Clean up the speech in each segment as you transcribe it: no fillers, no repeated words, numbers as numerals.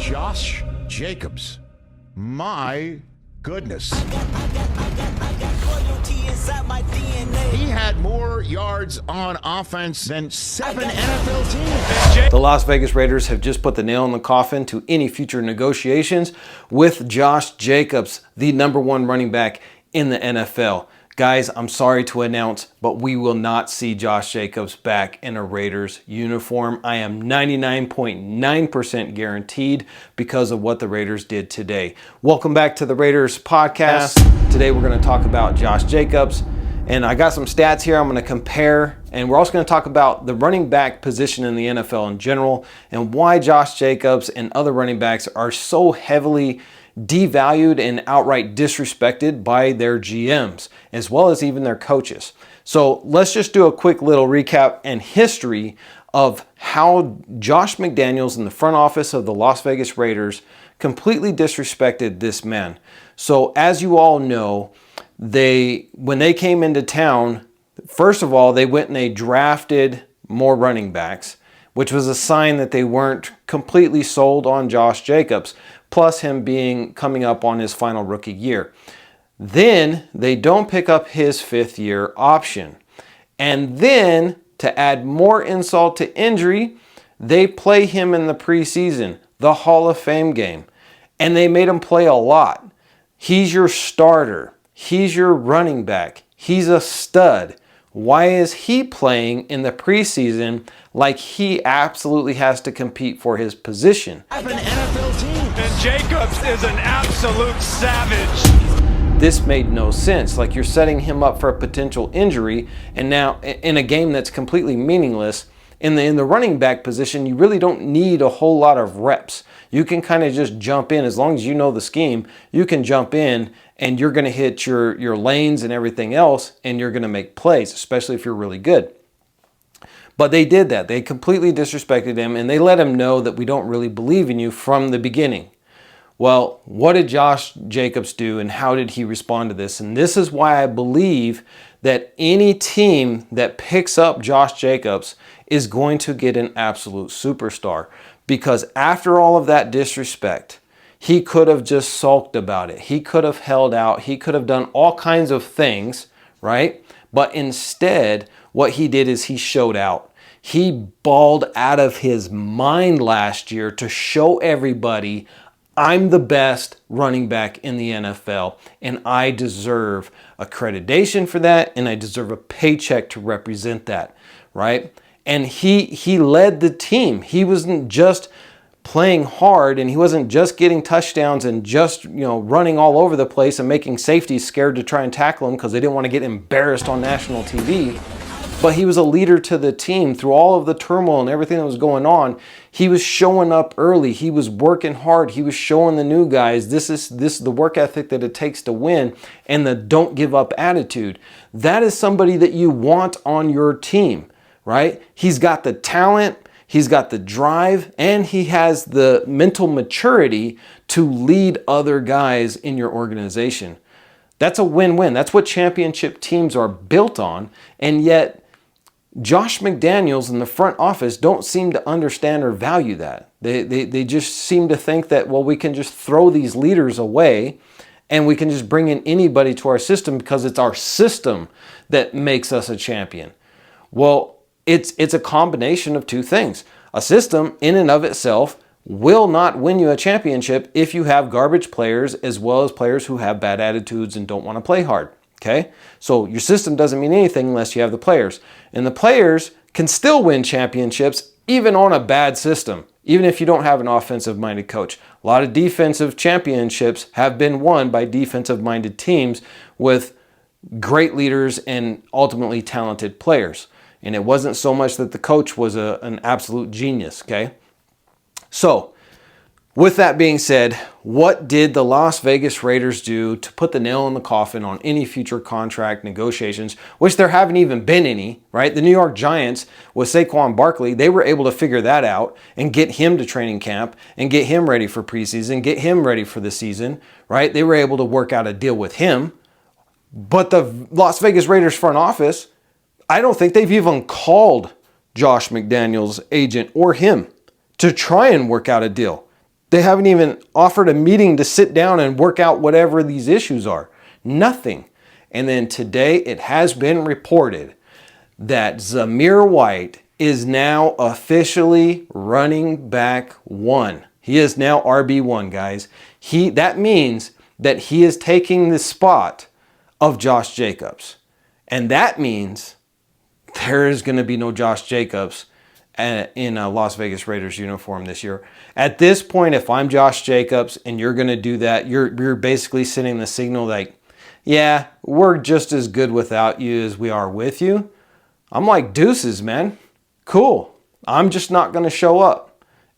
Josh Jacobs. My goodness. He had more yards on offense than 7 NFL teams. The Las Vegas Raiders have just put the nail in the coffin to any future negotiations with Josh Jacobs, the #1 running back in the NFL. Guys, I'm sorry to announce, but we will not see Josh Jacobs back in a Raiders uniform. I am 99.9% guaranteed because of what the Raiders did today. Welcome back to the Raiders podcast. Today we're going to talk about Josh Jacobs. And I got some stats here I'm going to compare. And we're also going to talk about the running back position in the NFL in general and why Josh Jacobs and other running backs are so heavily devalued and outright disrespected by their GMs, as well as even their coaches. So let's just do a quick little recap and history of how Josh McDaniels in the front office of the Las Vegas Raiders completely disrespected this man. So as you all know, when they came into town, first of all, they went and they drafted more running backs, which was a sign that they weren't completely sold on Josh Jacobs, plus him coming up on his final rookie year. Then they don't pick up his 5th-year option. And then, to add more insult to injury, they play him in the preseason, the Hall of Fame game. And they made him play a lot. He's your starter. He's your running back. He's a stud. Why is he playing in the preseason like he absolutely has to compete for his position? An NFL team. And Jacobs is an absolute savage. This made no sense. Like, you're setting him up for a potential injury, and now in a game that's completely meaningless, in the running back position, you really don't need a whole lot of reps. You can kind of just jump in. As long as you know the scheme, you can jump in and you're going to hit your lanes and everything else, and you're going to make plays, especially if you're really good. But they did that. They completely disrespected him, and they let him know that we don't really believe in you from the beginning. Well, what did Josh Jacobs do, and how did he respond to this? And this is why I believe that any team that picks up Josh Jacobs is going to get an absolute superstar. Because after all of that disrespect, he could have just sulked about it. He could have held out. He could have done all kinds of things, right? But instead, what he did is he showed out. He balled out of his mind last year to show everybody, I'm the best running back in the NFL, and I deserve accreditation for that, and I deserve a paycheck to represent that, right? And he led the team. He wasn't just playing hard, and he wasn't just getting touchdowns and just, running all over the place and making safeties scared to try and tackle him because they didn't want to get embarrassed on national TV. But he was a leader to the team through all of the turmoil and everything that was going on. He was showing up early. He was working hard. He was showing the new guys this is the work ethic that it takes to win, and the don't give up attitude. That is somebody that you want on your team, right? He's got the talent, he's got the drive, and he has the mental maturity to lead other guys in your organization. That's a win-win. That's what championship teams are built on, and yet Josh McDaniels in the front office don't seem to understand or value that. They just seem to think that, well, we can just throw these leaders away and we can just bring in anybody to our system because it's our system that makes us a champion. Well, it's a combination of two things. A system in and of itself will not win you a championship if you have garbage players as well as players who have bad attitudes and don't want to play hard. Okay? So your system doesn't mean anything unless you have the players. And the players can still win championships even on a bad system, even if you don't have an offensive-minded coach. A lot of defensive championships have been won by defensive-minded teams with great leaders and ultimately talented players. And it wasn't so much that the coach was an absolute genius, okay? So, with that being said, what did the Las Vegas Raiders do to put the nail in the coffin on any future contract negotiations, which there haven't even been any, right? The New York Giants with Saquon Barkley, they were able to figure that out and get him to training camp and get him ready for preseason, get him ready for the season, right? They were able to work out a deal with him. But the Las Vegas Raiders front office, I don't think they've even called Josh McDaniels' agent or him to try and work out a deal. They haven't even offered a meeting to sit down and work out whatever these issues are. Nothing. And then today it has been reported that Zamir White is now officially running back 1. He is now RB1, guys. That means that he is taking the spot of Josh Jacobs. And that means there is going to be no Josh Jacobs in a Las Vegas Raiders uniform this year. At this point, if I'm Josh Jacobs and you're going to do that, you're basically sending the signal like, yeah, we're just as good without you as we are with you. I'm like, deuces, man. Cool. I'm just not going to show up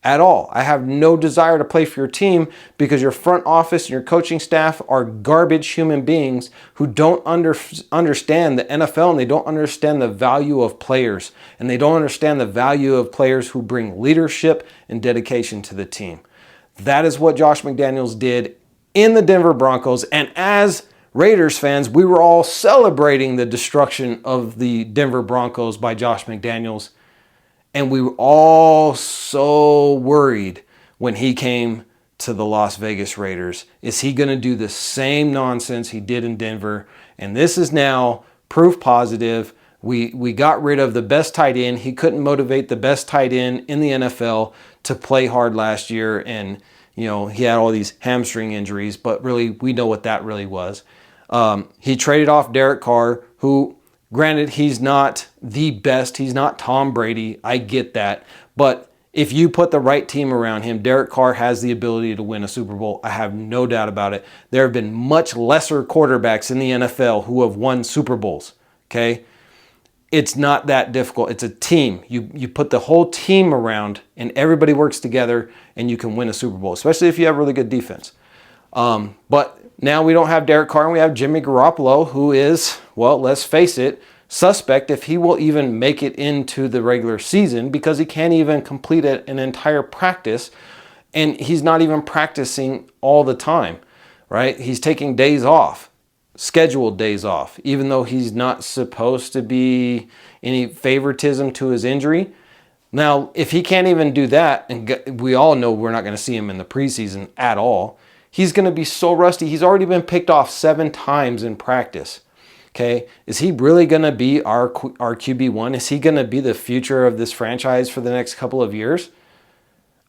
at all. I have no desire to play for your team because your front office and your coaching staff are garbage human beings who don't understand the NFL, and they don't understand the value of players, and they don't understand the value of players who bring leadership and dedication to the team. That is what Josh McDaniels did in the Denver Broncos, and as Raiders fans, we were all celebrating the destruction of the Denver Broncos by Josh McDaniels. And we were all so worried when he came to the Las Vegas Raiders. Is he going to do the same nonsense he did in Denver? And this is now proof positive. We got rid of the best tight end. He couldn't motivate the best tight end in the NFL to play hard last year. And, he had all these hamstring injuries. But really, we know what that really was. He traded off Derek Carr, who... Granted, he's not the best. He's not Tom Brady. I get that. But if you put the right team around him, Derek Carr has the ability to win a Super Bowl. I have no doubt about it. There have been much lesser quarterbacks in the NFL who have won Super Bowls. Okay? It's not that difficult. It's a team. You put the whole team around and everybody works together and you can win a Super Bowl, especially if you have really good defense. But now we don't have Derek Carr and we have Jimmy Garoppolo, who is, well, let's face it, suspect if he will even make it into the regular season because he can't even complete an entire practice and he's not even practicing all the time, right? He's taking days off, scheduled days off, even though he's not supposed to be any favoritism to his injury. Now, if he can't even do that, and we all know we're not going to see him in the preseason at all, he's going to be so rusty. He's already been picked off 7 times in practice. Okay, is he really going to be our QB1? Is he going to be the future of this franchise for the next couple of years?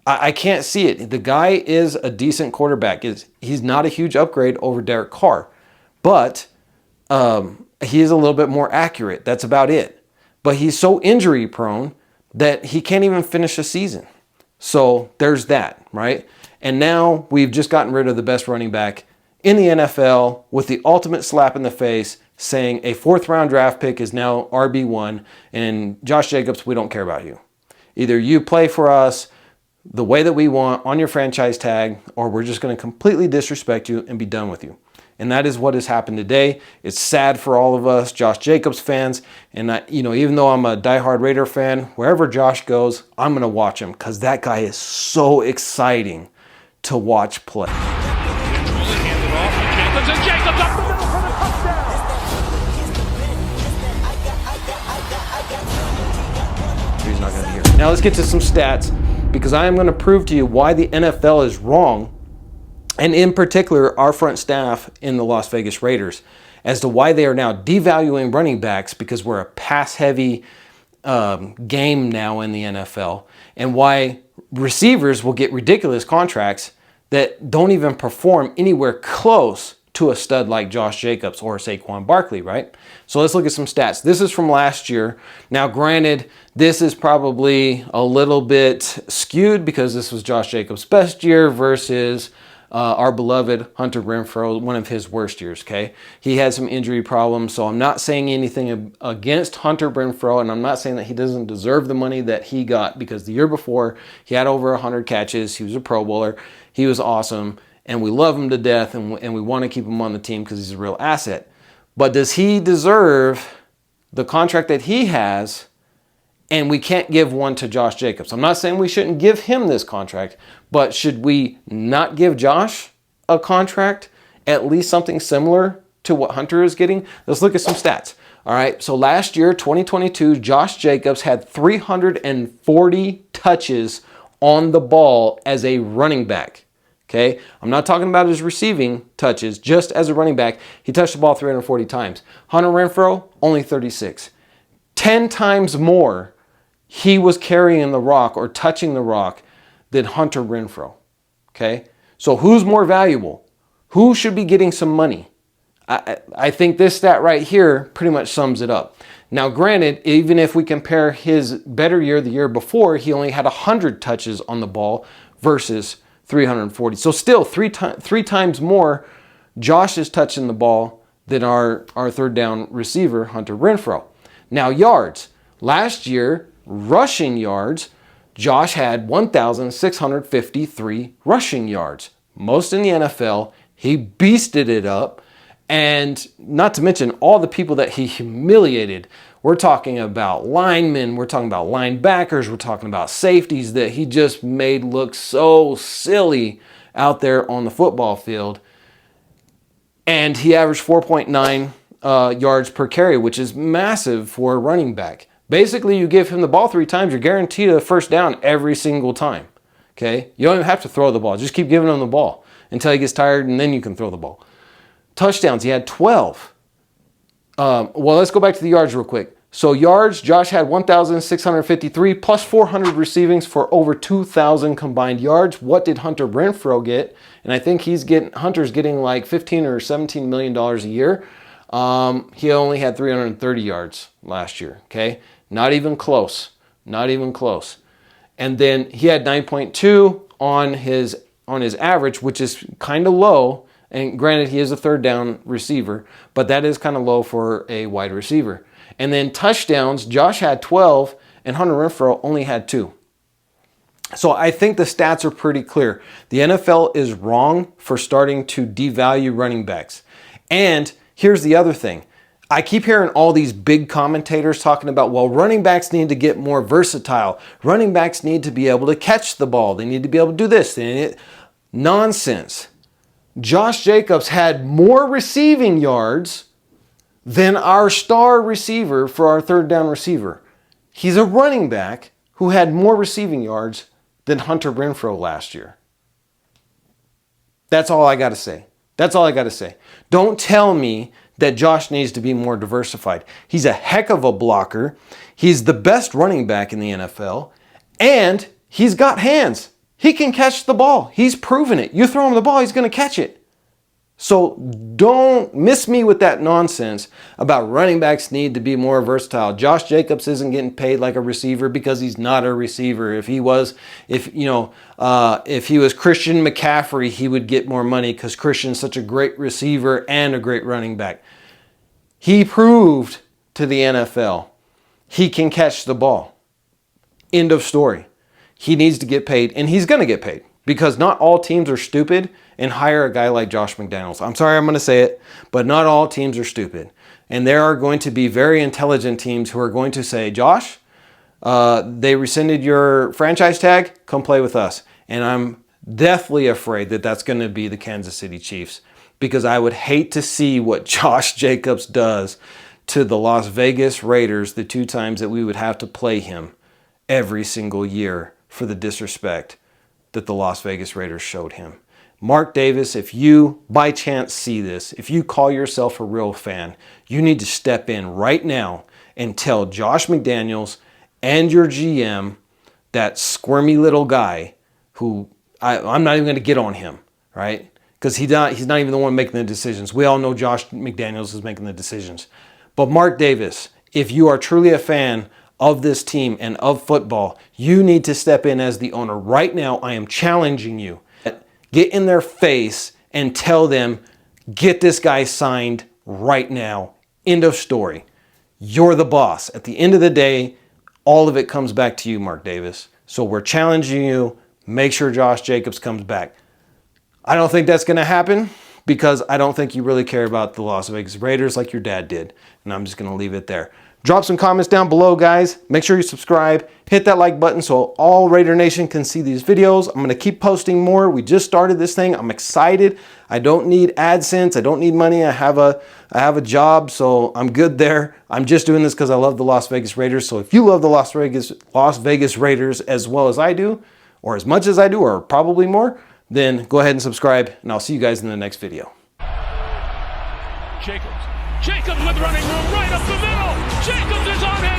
I can't see it. The guy is a decent quarterback. He's not a huge upgrade over Derek Carr, but he is a little bit more accurate. That's about it. But he's so injury prone that he can't even finish a season. So there's that, right? And now we've just gotten rid of the best running back in the NFL with the ultimate slap in the face, saying a 4th-round draft pick is now RB1, and Josh Jacobs, we don't care about you. Either you play for us the way that we want on your franchise tag, or we're just going to completely disrespect you and be done with you. And that is what has happened today. It's sad for all of us Josh Jacobs fans, and even though I'm a diehard Raider fan, wherever Josh goes, I'm going to watch him because that guy is so exciting to watch play. He's not going to hear it. Now let's get to some stats because I am going to prove to you why the NFL is wrong, and in particular our front staff in the Las Vegas Raiders, as to why they are now devaluing running backs because we're a pass-heavy game now in the NFL, and why receivers will get ridiculous contracts that don't even perform anywhere close to a stud like Josh Jacobs or Saquon Barkley, right? So let's look at some stats. This is from last year. Now, granted, this is probably a little bit skewed because this was Josh Jacobs' best year versus our beloved Hunter Renfrow, one of his worst years, okay? He had some injury problems, so I'm not saying anything against Hunter Renfrow, and I'm not saying that he doesn't deserve the money that he got because the year before, he had over 100 catches. He was a Pro Bowler. He was awesome, and we love him to death, and we want to keep him on the team because he's a real asset. But does he deserve the contract that he has, and we can't give one to Josh Jacobs? I'm not saying we shouldn't give him this contract, but should we not give Josh a contract, at least something similar to what Hunter is getting? Let's look at some stats. All right, so last year, 2022, Josh Jacobs had 340 touches on the ball as a running back. Okay, I'm not talking about his receiving touches, just as a running back. He touched the ball 340 times. Hunter Renfrow, only 36. 10 times more he was carrying the rock or touching the rock than Hunter Renfrow. Okay, so who's more valuable? Who should be getting some money? I think this stat right here pretty much sums it up. Now, granted, even if we compare his better year, the year before, he only had 100 touches on the ball versus 340. So still three times more Josh is touching the ball than our third down receiver, Hunter Renfrow. Now, yards. Last year, rushing yards, Josh had 1,653 rushing yards. Most in the NFL. He beasted it up. And not to mention all the people that he humiliated. We're talking about linemen, we're talking about linebackers, we're talking about safeties that he just made look so silly out there on the football field. And he averaged 4.9 yards per carry, which is massive for a running back. Basically, you give him the ball 3 times, you're guaranteed a first down every single time. Okay? You don't even have to throw the ball. Just keep giving him the ball until he gets tired, and then you can throw the ball. Touchdowns, he had 12. Well, let's go back to the yards real quick. So yards, Josh had 1,653 plus 400 receivings for over 2,000 combined yards. What did Hunter Renfrow get? And I think Hunter's getting like $15 or $17 million a year. He only had 330 yards last year. Okay, not even close. Not even close. And then he had 9.2 on his average, which is kind of low. And granted, he is a third down receiver, but that is kind of low for a wide receiver. And then touchdowns, Josh had 12 and Hunter Renfrow only had 2. So I think the stats are pretty clear. The NFL is wrong for starting to devalue running backs. And here's the other thing. I keep hearing all these big commentators talking about, well, running backs need to get more versatile. Running backs need to be able to catch the ball. They need to be able to do this. Nonsense. Josh Jacobs had more receiving yards than our star receiver for our third down receiver. He's a running back who had more receiving yards than Hunter Renfrow last year. That's all I got to say. That's all I got to say. Don't tell me that Josh needs to be more diversified. He's a heck of a blocker. He's the best running back in the NFL. And he's got hands. He can catch the ball. He's proven it. You throw him the ball, he's going to catch it. So don't miss me with that nonsense about running backs need to be more versatile. Josh Jacobs isn't getting paid like a receiver because he's not a receiver. If he was Christian McCaffrey, he would get more money because Christian's such a great receiver and a great running back. He proved to the NFL he can catch the ball. End of story. He needs to get paid, and he's going to get paid because not all teams are stupid and hire a guy like Josh McDaniels. I'm sorry I'm going to say it, but not all teams are stupid. And there are going to be very intelligent teams who are going to say, Josh, they rescinded your franchise tag, come play with us. And I'm deathly afraid that that's going to be the Kansas City Chiefs because I would hate to see what Josh Jacobs does to the Las Vegas Raiders the 2 times that we would have to play him every single year for the disrespect that the Las Vegas Raiders showed him. Mark Davis, if you by chance see this, if you call yourself a real fan, you need to step in right now and tell Josh McDaniels and your GM, that squirmy little guy who I'm not even going to get on him, right? Because he's not even the one making the decisions. We all know Josh McDaniels is making the decisions. But Mark Davis, if you are truly a fan of this team and of football, you need to step in as the owner. Right now, I am challenging you. Get in their face and tell them, get this guy signed right now. End of story. You're the boss. At the end of the day, all of it comes back to you, Mark Davis. So we're challenging you. Make sure Josh Jacobs comes back. I don't think that's going to happen because I don't think you really care about the Las Vegas Raiders like your dad did. And I'm just going to leave it there. Drop some comments down below, guys. Make sure you subscribe. Hit that like button so all Raider Nation can see these videos. I'm going to keep posting more. We just started this thing. I'm excited. I don't need AdSense. I don't need money. I have a job, so I'm good there. I'm just doing this because I love the Las Vegas Raiders. So if you love the Las Vegas Raiders as well as I do, or as much as I do, or probably more, then go ahead and subscribe, and I'll see you guys in the next video. Jacobs with running room right up the middle. Jacobs is on him.